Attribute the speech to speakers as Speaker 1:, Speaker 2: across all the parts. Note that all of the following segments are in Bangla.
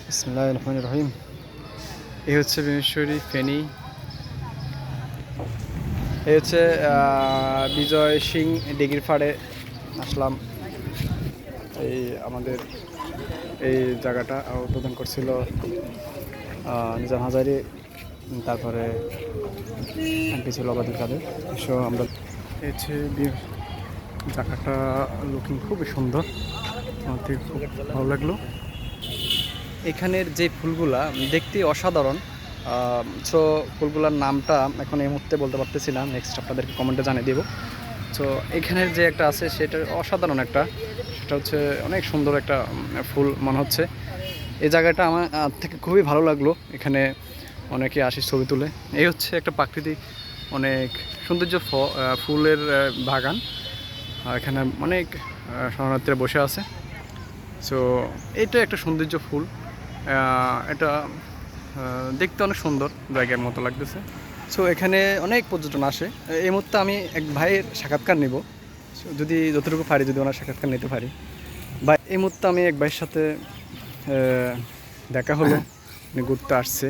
Speaker 1: বিসমিল্লাহির রহমানির রহিম। এই হচ্ছে বিমেশ্বরী ফেনী। এই হচ্ছে বিজয় সিং ডিগ্রি ফাড়ে আসলাম। এই আমাদের এই জায়গাটা উদ্বোধন করছিল নিজাম হাজারি, তারপরে এমপি ছিল ওবায়দুল কাদের। সো আমরা এই হচ্ছে জায়গাটা লুকিং খুবই সুন্দর, আমার থেকে খুব ভালো লাগলো। এখানের যে ফুলগুলা দেখতে অসাধারণ। সো ফুলগুলার নামটা এখন এই মুহূর্তে বলতে পারতেছি না, নেক্সট আপনাদেরকে কমেন্টে জানিয়ে দেবো। সো এখানের যে একটা আছে সেটা অসাধারণ একটা, সেটা হচ্ছে অনেক সুন্দর একটা ফুল মনে হচ্ছে। এই জায়গাটা আমার থেকে খুবই ভালো লাগলো। এখানে অনেকে আসে ছবি তুলে। এই হচ্ছে একটা প্রাকৃতিক অনেক সৌন্দর্য ফুলের বাগান। এখানে অনেক শরণার্থীরা বসে আছে। সো এটা একটা সৌন্দর্য ফুল, এটা দেখতে অনেক সুন্দর জায়গার মতো লাগতেছে। সো এখানে অনেক পর্যটন আসে। এই মুহূর্তে আমি এক ভাইয়ের সাক্ষাৎকার নেব, যদি যতটুকু পারি, যদি ওনার সাক্ষাৎকার নিতে পারি। ভাই, এই মুহূর্তে আমি এক ভাইয়ের সাথে দেখা হলো, উনি ঘুরতে আসছে।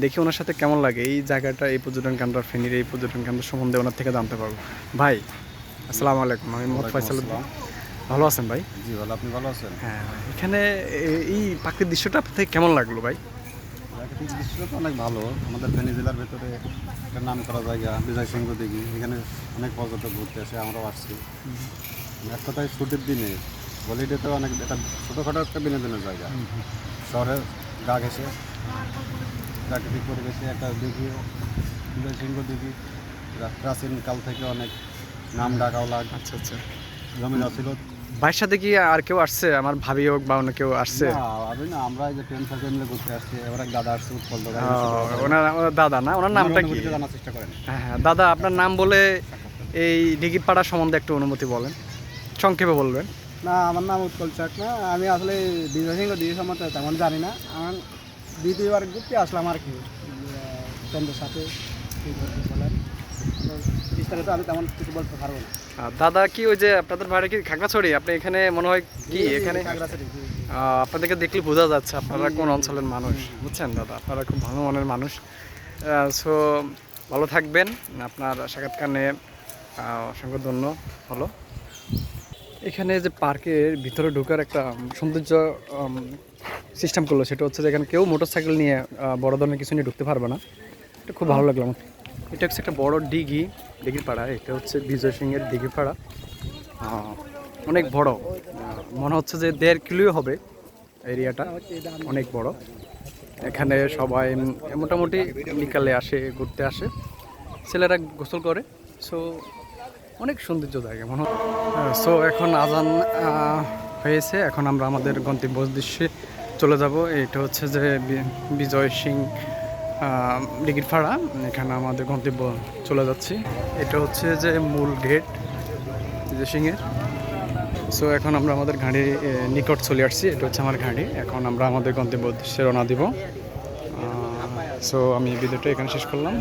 Speaker 1: দেখি ওনার সাথে কেমন লাগে এই জায়গাটা, এই পর্যটন কেন্দ্র, ফেনীর এই পর্যটন কেন্দ্র সম্বন্ধে ওনার থেকে জানতে পারবো। ভাই আসসালামু আলাইকুম, আমি মোহাম্মদ ফয়সাল। ভালো আছেন ভাই?
Speaker 2: জি ভালো, আপনি ভালো আছেন?
Speaker 1: হ্যাঁ, এখানে এই প্রাকৃতিক দৃশ্যটা আপনার থেকে কেমন লাগলো ভাই?
Speaker 2: প্রাকৃতিক দৃশ্য তো অনেক ভালো। আমাদের ফেনী জেলার ভেতরে একটা নাম করা জায়গা বিজয় সিংহ দিঘি, এখানে অনেক পর্যটক ঘুরতে আসে, আমরাও আসছি। এক কথায় ছুটির দিনে হলিডেতেও অনেক একটা ছোটোখাটো একটা বিনোদনের জায়গা। শহরের গা ঘেঁষে প্রাকৃতিক পরিবেশে একটা দিঘি, বিজয় সিংহ দিঘি, প্রাচীন কাল থেকে অনেক নাম ডাকাও লাগ।
Speaker 1: আচ্ছা আচ্ছা,
Speaker 2: জমিদার ছিল।
Speaker 1: ভাইয়ের সাথে কি আর কেউ আসছে? আমার ভাবি হোক বা অন্য কেউ আসছে?
Speaker 2: না, আমরা এই যে ফ্রেন্ড সার্কেল মিলে ঘুরতে আসছি। এবার এক দাদা আসছে, উৎপল দাদা।
Speaker 1: ওনার দাদা না, ওনার নামটা কি?
Speaker 2: জানার চেষ্টা করেন।
Speaker 1: হ্যাঁ হ্যাঁ, দাদা আপনার নাম বলে এই দিঘিপাড়া সম্বন্ধে একটু অনুমতি বলেন, সংক্ষেপে বলবেন।
Speaker 2: না, আমার নাম উৎপল চাক না। আমি আসলে বিজয় সিংহ দিঘি সম্বন্ধে তেমন জানি না। আমার দ্বিতীয়বার ঘুরতে আসলাম আর কি, ফ্রেন্ডের সাথে। বলেন, বিস্তারিত আমি তেমন কিছু বলতে পারবো না।
Speaker 1: দাদা কি ওই যে আপনাদের বাড়ি কি খাগড়াছড়ি? আপনি এখানে মনে হয় কি এখানে আপনাদেরকে দেখলে বোঝা যাচ্ছে আপনারা কোন অঞ্চলের মানুষ, বুঝছেন দাদা? আপনারা খুব ভালো মনের মানুষ। সো ভালো থাকবেন। আপনার সাক্ষাৎকার নিয়ে অসংখ্য ধন্য হলো। এখানে যে পার্কের ভিতরে ঢোকার একটা সৌন্দর্য সিস্টেম করলো, সেটা হচ্ছে যে এখানে কেউ মোটর সাইকেল নিয়ে বড় ধরনের কিছু নিয়ে ঢুকতে পারবে না। এটা খুব ভালো লাগলো আমার। এটা হচ্ছে একটা বড় দিঘির পাড়া। এটা হচ্ছে বিজয় সিংয়ের দিঘির পাড়া, অনেক বড়। মনে হচ্ছে যে 1.5 কিলো হবে এরিয়াটা, অনেক বড়। এখানে সবাই মোটামুটি বিকালে আসে, ঘুরতে আসে, ছেলেরা গোসল করে। সো অনেক সৌন্দর্য জায়গা মনে হয়। সো এখন আজান হয়েছে, এখন আমরা আমাদের গন্তব্য উদ্দেশ্যে চলে যাব। এটা হচ্ছে যে বিজয় সিং দিঘির পাড়া, এখানে আমাদের গন্তব্য চলে যাচ্ছি। এটা হচ্ছে যে মূল গেট বিজয় সিংয়ের। সো এখন আমরা আমাদের গাড়ির নিকট চলে আসছি। এটা হচ্ছে আমার গাড়ি। এখন আমরা আমাদের গন্তব্য উদ্দেশ্যে রওনা দিব। সো আমি ভিডিওটা এখানে শেষ করলাম।